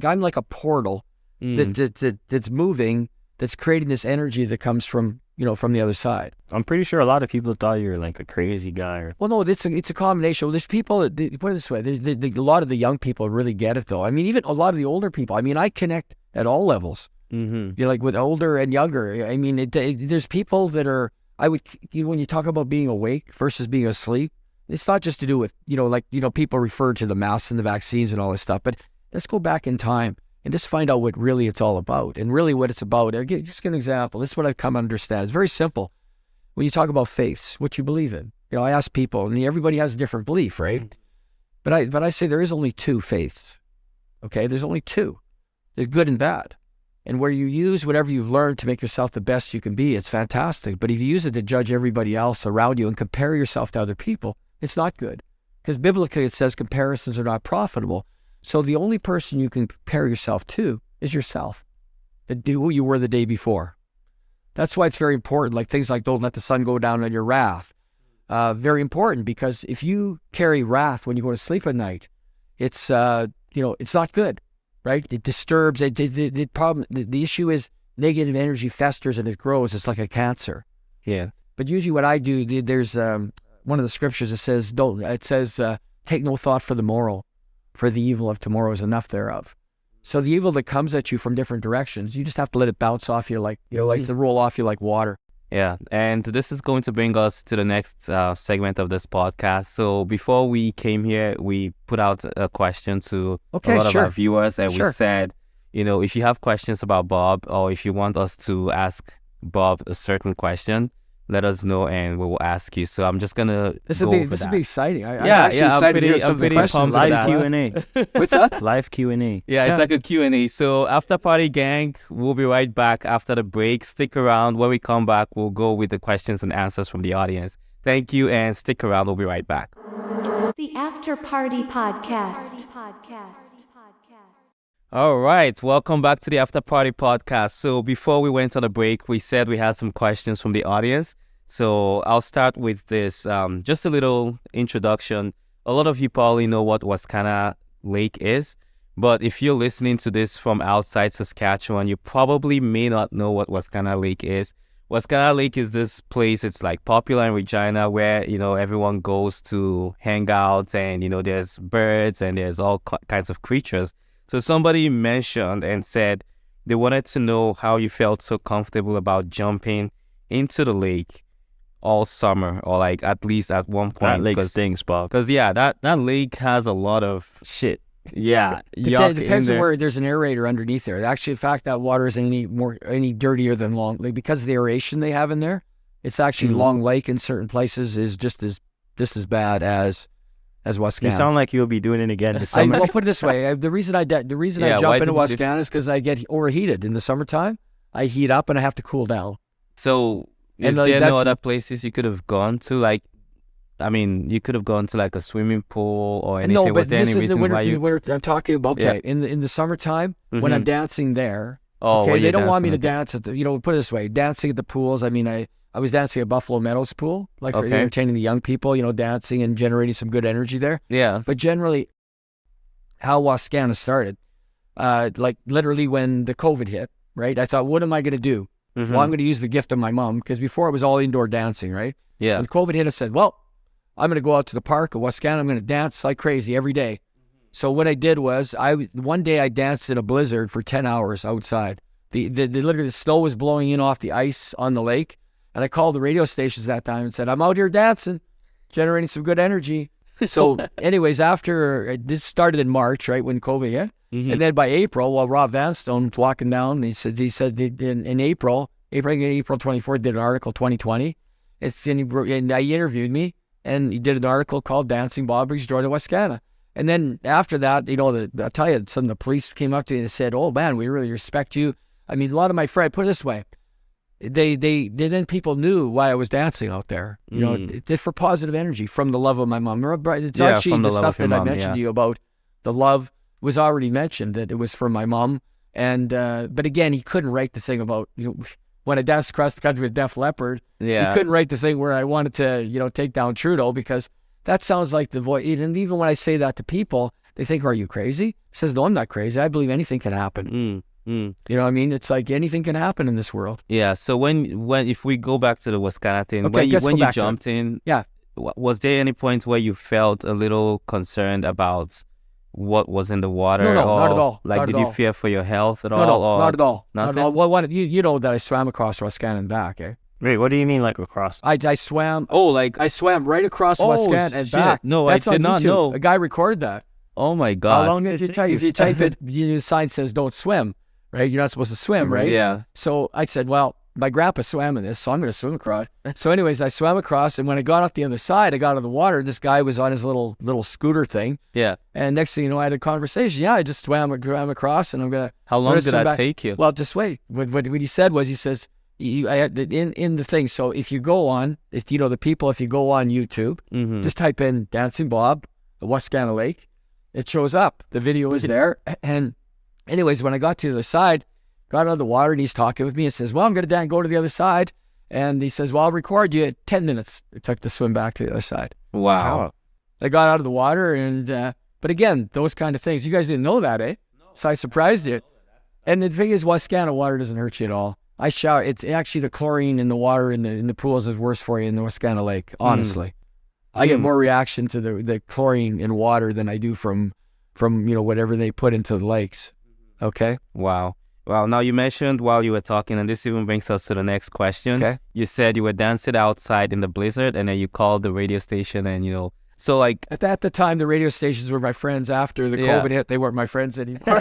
I'm like a portal that's moving, that's creating this energy that comes from from the other side. I'm pretty sure a lot of people thought you were like a crazy guy. Or Well, no, it's a combination. Well, there's people that put it this way. A lot of the young people really get it, though. I mean, even a lot of the older people. I mean, I connect at all levels. Mm-hmm. Like with older and younger. I mean, there's people that are. When you talk about being awake versus being asleep, it's not just to do with people refer to the masks and the vaccines and all this stuff. But let's go back in time and just find out what really it's all about. And really, what it's about. I'll just give an example. This is what I've come to understand. It's very simple. When you talk about faiths, what you believe in. I ask people, and everybody has a different belief, right? But I say there is only two faiths. Okay, there's only two. There's good and bad. And where you use whatever you've learned to make yourself the best you can be, it's fantastic. But if you use it to judge everybody else around you and compare yourself to other people, it's not good. Because biblically it says comparisons are not profitable. So the only person you can compare yourself to is yourself. Who you were the day before. That's why it's very important. Like things like don't let the sun go down on your wrath. Very important, because if you carry wrath when you go to sleep at night, it's it's not good. Right? It disturbs. The problem. The issue is negative energy festers and it grows. It's like a cancer. Yeah. But usually, what I do, there's one of the scriptures that says, take no thought for the morrow, for the evil of tomorrow is enough thereof. So the evil that comes at you from different directions, you just have to let it bounce off you like to roll off you like water. Yeah, and this is going to bring us to the next segment of this podcast. So before we came here, we put out a question to a lot of our viewers, and we said, if you have questions about Bob, or if you want us to ask Bob a certain question, let us know and we will ask you. So I'm just gonna This will be exciting. I'm pretty pumped for live that. Q&A. What's that? Live Q&A. Yeah, it's like a Q&A. So After Party Gang, we'll be right back after the break. Stick around. When we come back, we'll go with the questions and answers from the audience. Thank you, and stick around. We'll be right back. It's the After Party Podcast. All right, welcome back to the After Party Podcast. So before we went on a break, we said we had some questions from the audience. So I'll start with this, just a little introduction. A lot of you probably know what Wascana Lake is, but if you're listening to this from outside Saskatchewan, you probably may not know what Wascana Lake is. Wascana Lake is this place, it's like popular in Regina where, everyone goes to hang out and, there's birds and there's all kinds of creatures. So somebody mentioned and said they wanted to know how you felt so comfortable about jumping into the lake all summer, or like at least at one point. That lake stinks, Bob. Because that lake has a lot of shit. Yeah, It depends on where there's an aerator underneath there. Actually, in fact, that water isn't any dirtier than Long Lake because of the aeration they have in there. It's actually Long Lake in certain places is just as bad as Wascana. You sound like you'll be doing it again this summer. Well, put it this way: the reason I jump into Wascana is because I get overheated in the summertime. I heat up and I have to cool down. So, is there no other places you could have gone to? Like, I mean, you could have gone to like a swimming pool or anything. No, but was there this any is the reason why winter. I'm talking about. Okay, in the summertime when I'm dancing there. Okay, they don't want me to dance at the. Put it this way: dancing at the pools. I mean, I was dancing at Buffalo Meadows pool, like for entertaining the young people. Dancing and generating some good energy there. Yeah. But generally, how Wascana started, like literally when the COVID hit, right? I thought, what am I going to do? Well, I'm going to use the gift of my mom, because before it was all indoor dancing, right? Yeah. When COVID hit, I said, well, I'm going to go out to the park at Wascana. I'm going to dance like crazy every day. So what I did was, one day I danced in a blizzard for 10 hours outside. Literally the snow was blowing in off the ice on the lake, And I called the radio stations that time and said, I'm out here dancing, generating some good energy. So anyways, after this started in March, right, when COVID hit. And then by April, while Rob Vanstone was walking down, he said in April 24th, did an article 2020. And he interviewed me, and he did an article called Dancing Bob Brings Joy to Wascana. And then after that, I'll tell you, some of the police came up to me and said, oh man, we really respect you. I mean, a lot of my friends, put it this way, then people knew why I was dancing out there. It's for positive energy from the love of my mom. It's actually the stuff that I mentioned to you about the love was already mentioned, that it was for my mom. And but again, he couldn't write the thing about when I danced across the country with Def Leppard. Yeah. He couldn't write the thing where I wanted to take down Trudeau, because that sounds like the voice. And even when I say that to people, they think, "Are you crazy?" He says, "No, I'm not crazy. I believe anything can happen." You know what I mean? It's like anything can happen in this world. Yeah. So when if we go back to the Wascana thing, Okay, when you jumped in, Yeah. was there any point where you felt a little concerned about what was in the water? No, or, not at all. Like, Not did at you all. fear for your health at No, all? or not at all. Nothing? Not at all. Well, you know that I swam across Wascana and back, eh? Wait, what do you mean like across? I swam. Oh, like I swam right across Oh, Wascana and shit. back. No, That's I did on not YouTube. know. A guy recorded that. oh my god. How long did if you type it, the sign says don't swim, right? You're not supposed to swim, right? Yeah. So I said, well, my grandpa swam in this, so I'm going to swim across. So anyways, I swam across, and when I got off the other side, I got out of the water. This guy was on his little scooter thing, Yeah. and next thing you know, I had a conversation. Yeah, I just swam across, and I'm gonna. How long gonna did swim that back. take you? Well, just wait. What he said was, he says, I had in the thing. So if you go on, if you go on YouTube, just type in Dancing Bob, Wascana Lake, it shows up. The video is there. And anyways, when I got to the other side, got out of the water, and he's talking with me and says, well, I'm going to go to the other side. And he says, well, I'll record you at 10 minutes. It took to swim back to the other side. Wow. I got out of the water, and but again, those kind of things. You guys didn't know that, eh? So I surprised you. And the thing is, Wascana water doesn't hurt you at all. I shower. It's actually the chlorine in the water in the pools is worse for you in the Wascana Lake. Honestly, I get more reaction to the chlorine in water than I do from whatever they put into the lakes. Okay. Wow. Well, now you mentioned while you were talking, and this even brings us to the next question. Okay. You said you were dancing outside in the blizzard, and then you called the radio station, and so like At the time, the radio stations were my friends. After the Yeah. COVID hit, they weren't my friends anymore.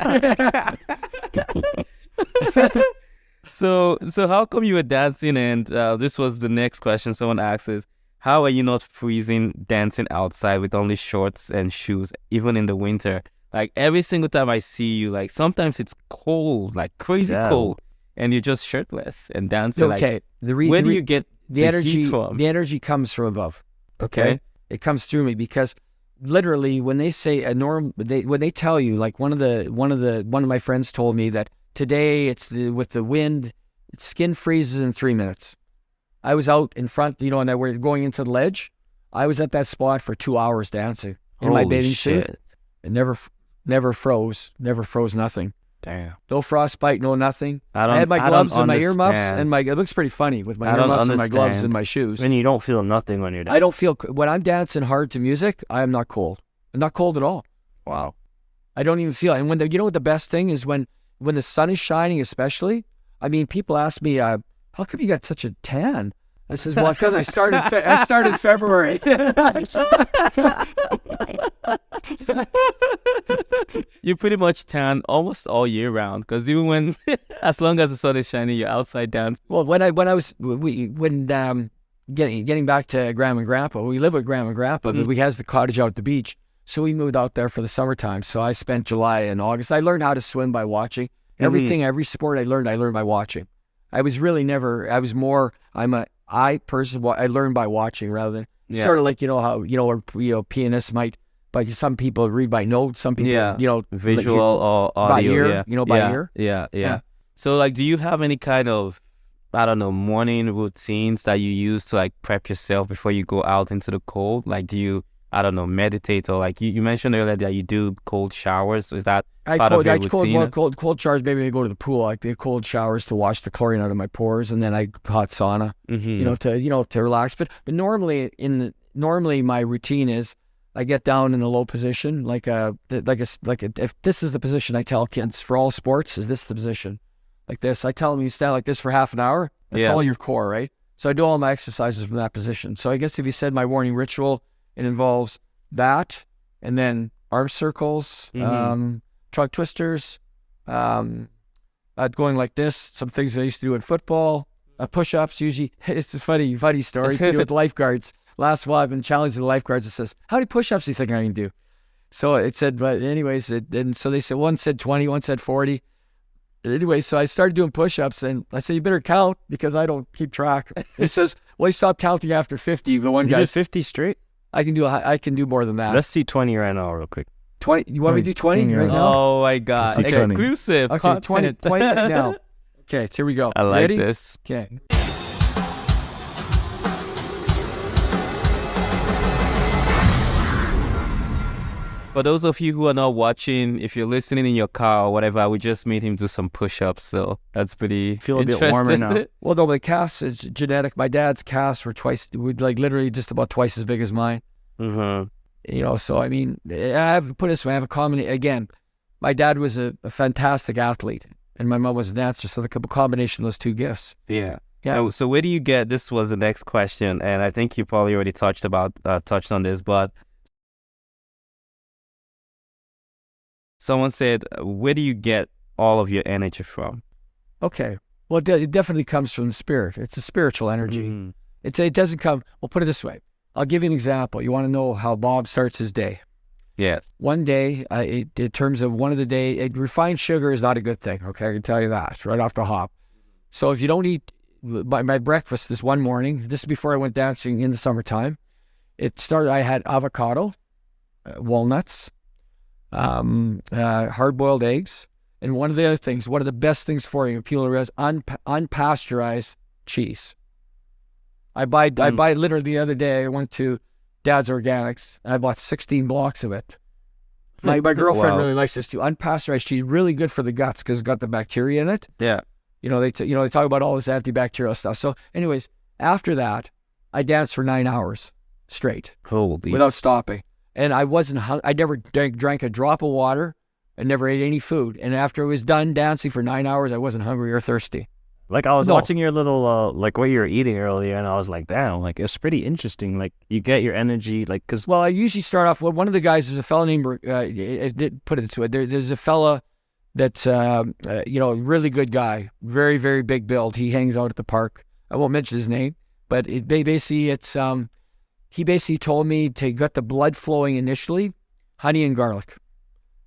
So how come you were dancing? And this was the next question someone asks is, how are you not freezing dancing outside with only shorts and shoes, even in the winter? Like every single time I see you, like sometimes it's cold, like crazy Yeah. cold, and you're just shirtless and dancing. Okay. Like, where do you get the energy heat from? The energy comes from above. Okay. It comes through me, because literally when they say when they tell you, like one of my friends told me that today with the wind, skin freezes in 3 minutes. I was out in front, and we're going into the ledge. I was at that spot for 2 hours dancing in my Holy bathing suit. shit. It never froze, nothing. Damn. No frostbite, no nothing. I don't. I had my I gloves don't and my earmuffs, understand. and it looks pretty funny with my I don't earmuffs and my gloves understand. and my shoes. When you don't feel nothing when you're I don't feel, when I'm dancing hard to music, I am not cold. I'm not cold at all. Wow. I don't even feel it. And when you know what the best thing is, when the sun is shining, especially, I mean, people ask me, how come you got such a tan? I says, well, because I started February. You pretty much tan almost all year round, because even when, as long as the sun is shining, you're outside dancing. Well, getting back to Grandma and Grandpa, we live with Grandma and Grandpa, but we has the cottage out at the beach. So we moved out there for the summertime. So I spent July and August. I learned how to swim by watching. Everything, every sport I learned by watching. I was really never, I was more, I'm a I person, I learn by watching rather than, sort of like, how, pianists might, but some people read by note, some people, Visual or audio. by ear, yeah. by yeah, ear. Yeah. So like, do you have any kind of, I don't know, morning routines that you use to like prep yourself before you go out into the cold? Like, do you, I don't know, meditate, or like you mentioned earlier that you do cold showers? Is that part of your routine? Cold showers, maybe I go to the pool, like the cold showers to wash the chlorine out of my pores, and then I hot sauna, to relax. But normally my routine is I get down in a low position, if this is the position I tell kids for all sports, is this the position? Like this. I tell them you stand like this for half an hour and follow your core, right? So I do all my exercises from that position. So I guess if you said my morning ritual, it involves that, and then arm circles, trunk twisters, going like this, some things I used to do in football, push-ups usually. It's a funny story to do with lifeguards. Last while I've been challenging the lifeguards. It says, how many push-ups do you think I can do? So it said, but anyways, and so they said, one said 20, one said 40. Anyway, so I started doing push-ups, and I said, you better count because I don't keep track. It says, well, you stop counting after 50. The one You guy, did 50 straight? I can do more than that. Let's see 20 right now real quick. 20. You want me to do 20 right now? Oh my God. Let's see 20. Exclusive. Okay, 20 now. Okay, so here we go. I like Ready? this. Okay. For those of you who are not watching, if you're listening in your car or whatever, we just made him do some push-ups. So that's pretty Feel a bit warmer now. Well, no, my calves is genetic. My dad's calves were literally just about twice as big as mine. Mm-hmm. So I mean, I have to put it this way. I have a again, my dad was a fantastic athlete, and my mom was a dancer. So the combination of those two gifts. Yeah. Yeah. Oh, so where do you get, this was the next question, and I think you probably already touched on this, but someone said, where do you get all of your energy from? Okay. Well, it definitely comes from the spirit. It's a spiritual energy. Mm-hmm. It doesn't come. Well, put it this way. I'll give you an example. You want to know how Bob starts his day? Yes. One day, in terms of one of the day, refined sugar is not a good thing. Okay, I can tell you that right off the hop. So if you don't eat my breakfast this one morning, this is before I went dancing in the summertime. It started. I had avocado, walnuts, hard-boiled eggs, and one of the other things, one of the best things for you, people realize, unpasteurized cheese. I buy literally the other day, I went to Dad's Organics, and I bought 16 blocks of it. My girlfriend really likes this too. Unpasteurized cheese, really good for the guts because it's got the bacteria in it. Yeah. They talk about all this antibacterial stuff. So anyways, after that, I danced for 9 hours straight. Holy. Without stopping. And I I never drank a drop of water. I never ate any food. And after I was done dancing for 9 hours, I wasn't hungry or thirsty. Like I was watching your little, like what you were eating earlier, and I was like, damn, like it's pretty interesting. Like you get your energy, like, cause. Well, I usually start off with one of the guys, there's a fella named, put it to it, there's a fella that's, really good guy, very, very big build. He hangs out at the park. I won't mention his name, but he basically told me to get the blood flowing initially, honey and garlic.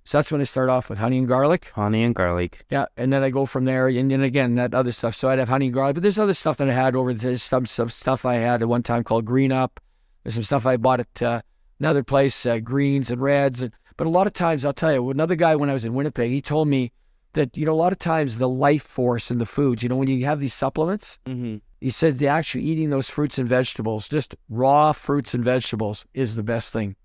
So that's when I start off with honey and garlic. Honey and garlic. Yeah, and then I go from there, and then again, that other stuff. So I'd have honey and garlic, but there's other stuff that I had over there. Some stuff I had at one time called Green Up. There's some stuff I bought at another place, greens and reds. But a lot of times, I'll tell you, another guy when I was in Winnipeg, he told me that, a lot of times the life force in the foods, when you have these supplements, he says the actually eating those fruits and vegetables, just raw fruits and vegetables is the best thing.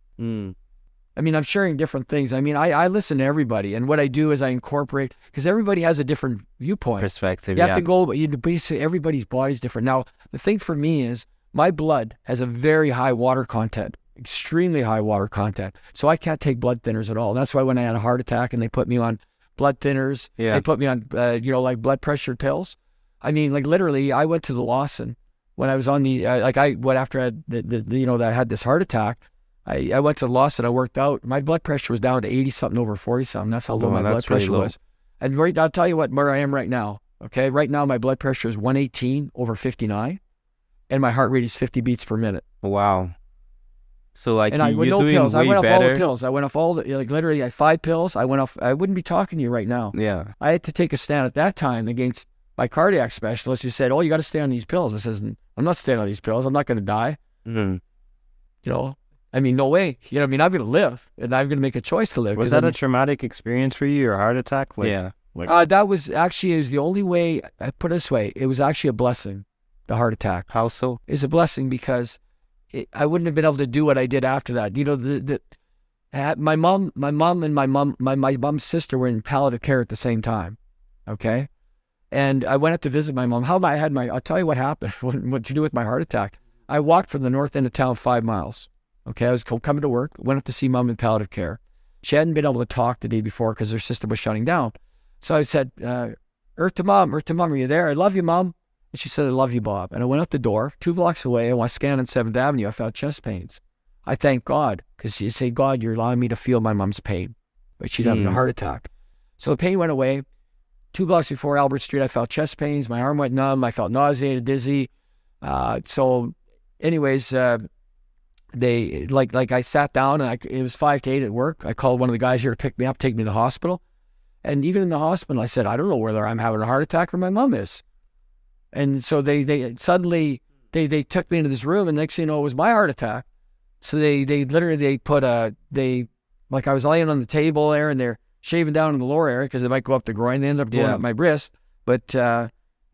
I mean, I'm sharing different things. I mean, I listen to everybody, and what I do is I incorporate, because everybody has a different viewpoint. Perspective, You have to go, but basically everybody's body's different. Now, the thing for me is my blood has a very high water content, extremely high water content. So I can't take blood thinners at all. That's why when I had a heart attack and they put me on blood thinners, they put me on, like blood pressure pills. I mean, like literally, I went to the Lawson when I was on the, after I had, I had this heart attack. I went to the Lawson, I worked out. My blood pressure was down to 80-something over 40-something. That's how low my blood pressure was. And I'll tell you where I am right now. Okay, right now my blood pressure is 118 over 59, and my heart rate is 50 beats per minute. Wow. So like and you're doing pills. way I went off better. all the pills. I went off all the, literally I had 5 pills. I went off, I wouldn't be talking to you right now. Yeah. I had to take a stand at that time against my cardiac specialist who said, oh, you got to stay on these pills. I says, I'm not staying on these pills. I'm not going to die. I mean, no way. I'm going to live, and I'm going to make a choice to live. Was that a traumatic experience for you, or a heart attack? Yeah. That was actually, it was the only way, I put it this way, it was actually a blessing, the heart attack. How so? It's a blessing because I wouldn't have been able to do what I did after that. My mom's sister were in palliative care at the same time, okay? And I went up to visit my mom. I'll tell you what happened, what to do with my heart attack. I walked from the north end of town 5 miles. Okay, I was coming to work, went up to see mom in palliative care. She hadn't been able to talk the day before because her system was shutting down. So I said, Earth to mom, are you there? I love you, mom. And she said, I love you, Bob. And I went out the door, 2 blocks away, and while scanning 7th Avenue, I felt chest pains. I thank God, because you say, God, you're allowing me to feel my mom's pain. But she's having a heart attack. So the pain went away. 2 blocks before Albert Street, I felt chest pains. My arm went numb. I felt nauseated, dizzy. So anyways, they, like I sat down, and it was 5 to 8 at work. I called one of the guys here to pick me up, take me to the hospital. And even in the hospital, I said, I don't know whether I'm having a heart attack or my mom is. And so they suddenly took me into this room, and next thing you know, it was my heart attack. So they put like I was laying on the table there, and they're shaving down in the lower area because they might go up the groin. They ended up going up my wrist. But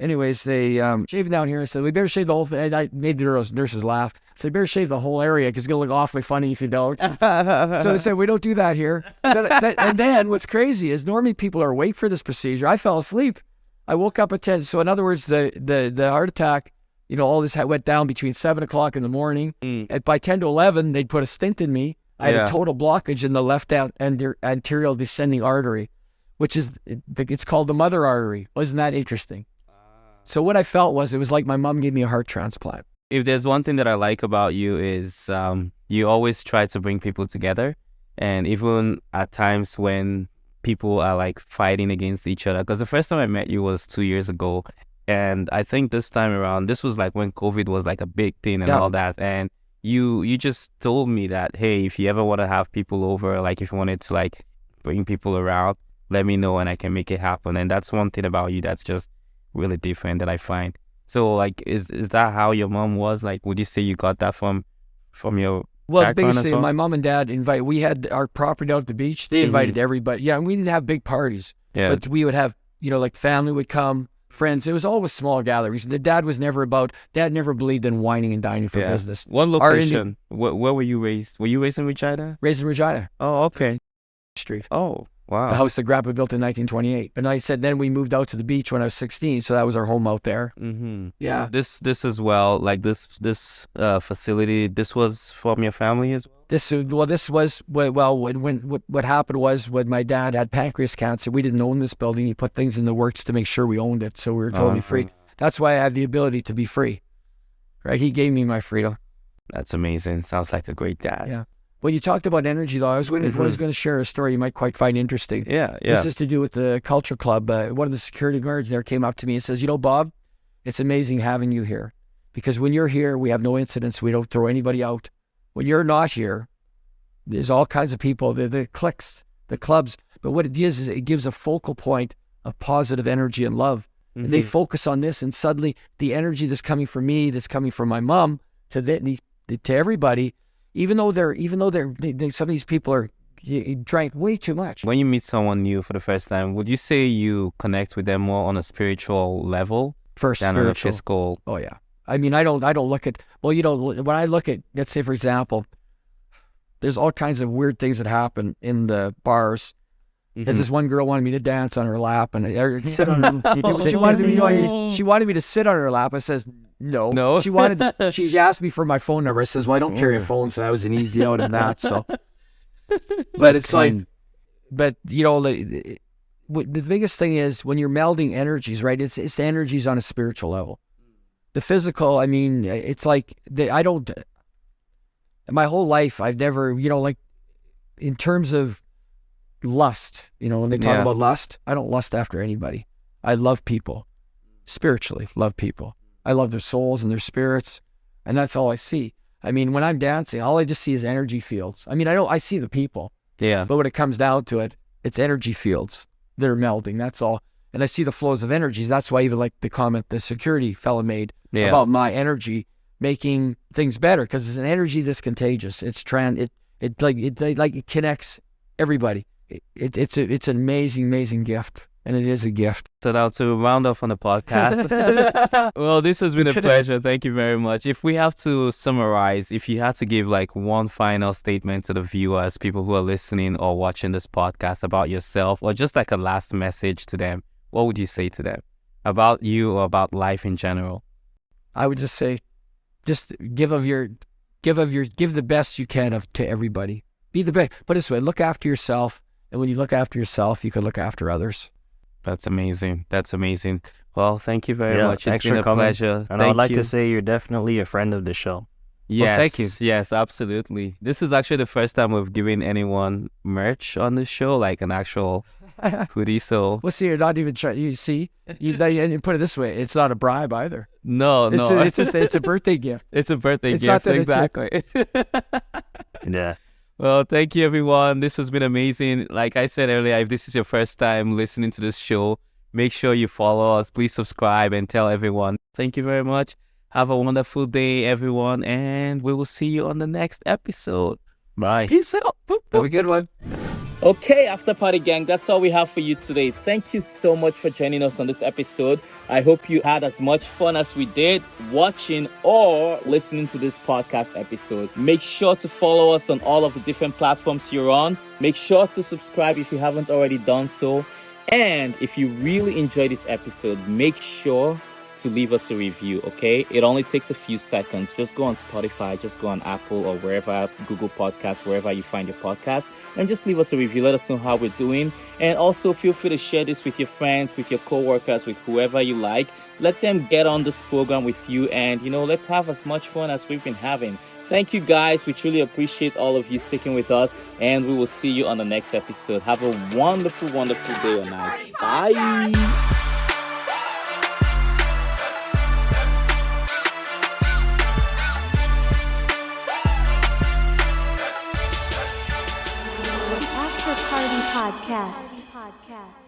anyways, they shaving down here. I said, we better shave the whole thing. I made the nurses laugh. I said, better shave the whole area because it's going to look awfully funny if you don't. So they said, we don't do that here. And then what's crazy is normally people are awake for this procedure. I fell asleep. I woke up at 10. So in other words, the heart attack, all this went down between 7 o'clock in the morning. And by 10 to 11, they'd put a stent in me. I had a total blockage in the left anterior descending artery, which is, it's called the mother artery. Wasn't that interesting? So what I felt was, it was like my mom gave me a heart transplant. If there's one thing that I like about you is you always try to bring people together. And even at times when people are like fighting against each other, because the first time I met you was 2 years ago. And I think this time around, this was like when COVID was like a big thing and all that. And you just told me that, hey, if you ever want to have people over, like if you wanted to like bring people around, let me know and I can make it happen. And that's one thing about you that's just really different that I find. So like, is that how your mom was? Like, would you say you got that from your the biggest thing, my mom and dad we had our property out at the beach. They invited everybody. Yeah, and we didn't have big parties. Yeah. But we would have, like family would come, friends. It was always small gatherings. Dad never believed in whining and dining for business. One location. Where were you raised? Were you raised in Regina? Raised in Regina. Oh, okay. Street. Oh, wow. The house that Grandpa built in 1928. But I said, then we moved out to the beach when I was 16, so that was our home out there. Mm-hmm. Yeah. This as well, like this facility, this was from your family as well? This was, what happened was when my dad had pancreas cancer, we didn't own this building. He put things in the works to make sure we owned it, so we were totally free. That's why I had the ability to be free, right? He gave me my freedom. That's amazing. Sounds like a great dad. Yeah. When you talked about energy, though, I was going to share a story you might quite find interesting. Yeah. This is to do with the culture club. One of the security guards there came up to me and says, Bob, it's amazing having you here. Because when you're here, we have no incidents. We don't throw anybody out. When you're not here, there's all kinds of people, the cliques, the clubs. But what it is it gives a focal point of positive energy and love. Mm-hmm. And they focus on this, and suddenly the energy that's coming from me, that's coming from my mom, to everybody, even though some of these people drank way too much. When you meet someone new for the first time, would you say you connect with them more on a spiritual level than on a physical? Oh yeah. I mean, I don't look at, when I look at, let's say for example, there's all kinds of weird things that happen in the bars. Because this one girl wanted me to dance on her lap and sit on her. She wanted me to sit on her lap. I says no. She asked me for my phone number. I says, well, I don't carry a phone, so that was an easy out in that. So, but it's like, the biggest thing is when you're melding energies, right? It's the energies on a spiritual level. The physical, I mean, it's like my whole life I've never, like in terms of lust, when they talk about lust, I don't lust after anybody. I love people, spiritually love people. I love their souls and their spirits, and that's all I see. I mean, when I'm dancing, all I just see is energy fields. I mean, I see the people, but when it comes down to it, it's energy fields that are melding, that's all. And I see the flows of energies. That's why even like the comment the security fella made about my energy making things better, because it's an energy that's contagious. It's it connects everybody. It's an amazing gift, and it is a gift. So now to round off on the podcast. Well, this has been a pleasure. Thank you very much. If we have to summarize, if you had to give like one final statement to the viewers, people who are listening or watching this podcast about yourself, or just like a last message to them, what would you say to them about you or about life in general? I would just say, just give the best you can to everybody. Be the best. Put it this way, look after yourself. And when you look after yourself, you can look after others. That's amazing. Well, thank you very Yeah, much. It's thanks been for a coming. pleasure. And Thank I'd like you. to say you're definitely a friend of the show. Yes, thank you. Yes, absolutely. This is actually the first time we've given anyone merch on the show, like an actual hoodie. So Well, see, you're not even trying. You see, and you put it this way: it's not a bribe either. no, It's just it's a birthday gift. it's a birthday It's not gift. that it's a- Exactly. Yeah. Well, thank you, everyone. This has been amazing. Like I said earlier, if this is your first time listening to this show, make sure you follow us. Please subscribe and tell everyone. Thank you very much. Have a wonderful day, everyone, and we will see you on the next episode. Bye. Peace out. Boop, boop. Have a good one. Okay, After Party Gang, that's all we have for you today. Thank you so much for joining us on this episode. I hope you had as much fun as we did watching or listening to this podcast episode. Make sure to follow us on all of the different platforms you're on. Make sure to subscribe if you haven't already done so. And if you really enjoyed this episode, make sure to leave us a review, okay? It only takes a few seconds. Just go on Spotify, just go on Apple or wherever, Google Podcasts, wherever you find your podcast, and just leave us a review. Let us know how we're doing. And also feel free to share this with your friends, with your coworkers, with whoever you like. Let them get on this program with you, and let's have as much fun as we've been having. Thank you guys. We truly appreciate all of you sticking with us, and we will see you on the next episode. Have a wonderful, wonderful day or night. Bye. After Party Podcast.